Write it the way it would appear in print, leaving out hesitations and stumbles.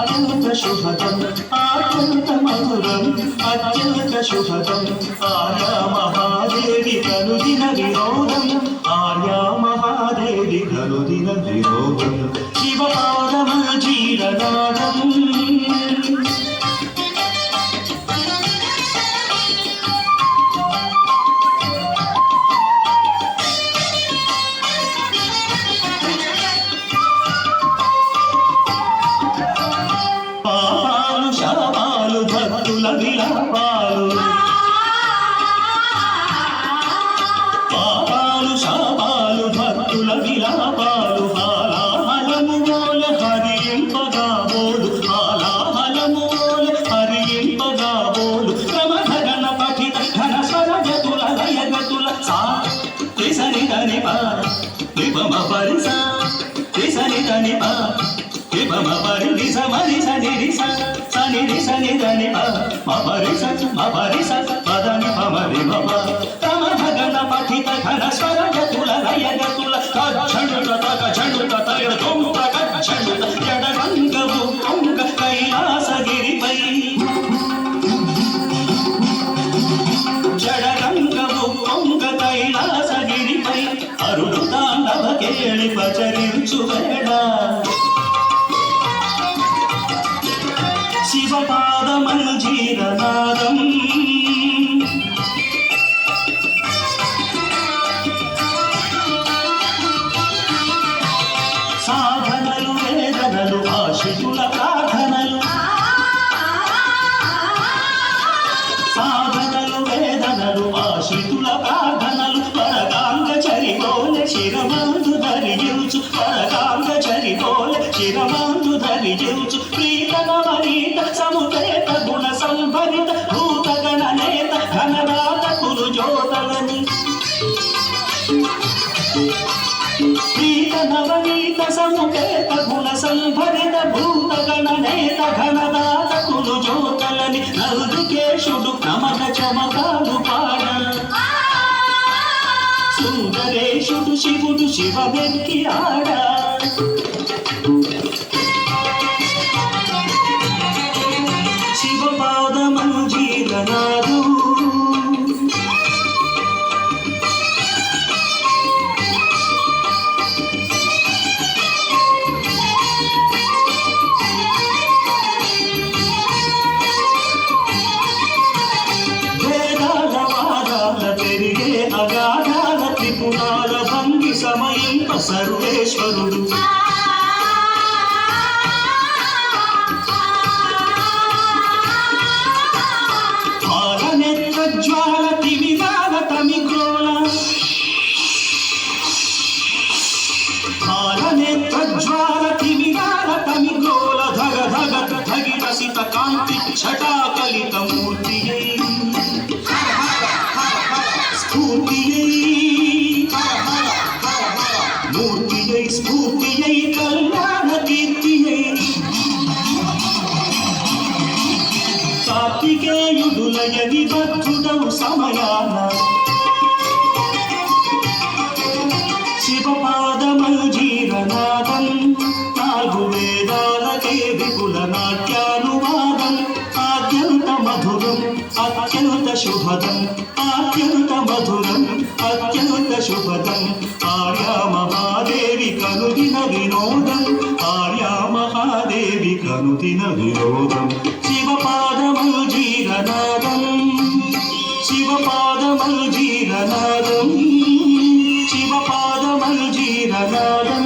అత్యంత శుభదం అత్యంత మధురం అత్యంత శుభదం ఆర్యా మహాదేవి కనుదిన వినోదం ఆర్యా మహాదేవి కనుదిన వినోదం శివపాదమ జీరనాదం పాపాలు శాపాలు భక్తుల విలాపాలు పాపాలు శాపాలు భక్తుల విలాపాలు హాలాహలము మోల హరింపగా బోలు హాలాహలము మోల హరింపగా బోలు క్రమధరణ పఠిత ఘన స్వరగతుల లయగతుల సా త్రిసని దని పా త్రిపమ పరిసా త్రిసని దని పా త్రిపమ పరి సమరి సని రిస సని రిస నిదని మమరిస మమరిస పదని మమరి మమ క్రమధగన పఠిత ఘన స్వరగతుల లయగతుల కక్షణుత తగక్షణుత తయడుత కక్షణుత జడగంగము కొంగ కైలాసగిరిపై జడగంగము కొంగ కైలాసగిరిపై అరుడు తాండవ కేళి పచరించు వేళ శివపాదమంజీరనాదం సాధనలు వేదనలు ఆశితుల ప్రార్థనలు సాధనలు వేదనలు ఆశితుల ప్రార్థనలు పరగాంగ చరిపోలే శిరమందు ధరించు పరగాంగ చరిపోలే శిరమందు ధరించు ప్రీతనవనీత సముపేత గుణ సంభరిత భూతగణ నేత ఘనదాత కులు జ్యోతలని ప్రీతనవనీత సముపేత గుణ సంభరిత భూతగణ నేత ఘనదాత కులు జ్యోతలని నలుదుకేశుడు నమక చమకాలు పాడ సుందరేశుడు శివుడు శివమెక్కి ఆడ శివపాదమంజీరనాదం వేదాల వాదాల పెరిగే అగాధాల త్రిపురాల భంగి సమయింప సర్వేశ్వరుడు జ్వాల తిమిరాల తమిగ్రోల కాలనేత్ర జ్వాల తిమిరాల తమిగ్రోల ధగ ధగ ధగిరసిత కాంతి ఛటాకలిత మూర్తియై స్ఫూర్తియై మూర్తియై స్ఫూర్తియై కళ్యాణ కీర్తియై కార్తికేయుడులయ విభక్తుడవు సమయాన శివపాదమంజీరనాదం నాలుగు వేదాలకే విపుల నాట్యానువాదం ఆద్యంత మధురం అత్యంత శుభదం ఆద్యంత మధురం అత్యంత శుభదం ఆర్యా మహాదేవి కనుదిన వినోదం ఆర్యా మహాదేవి కనుదిన వినోదం శివపాదమంజీరనాదం శివపాదమంజీరనాదం శివపాదమంజీరనాదం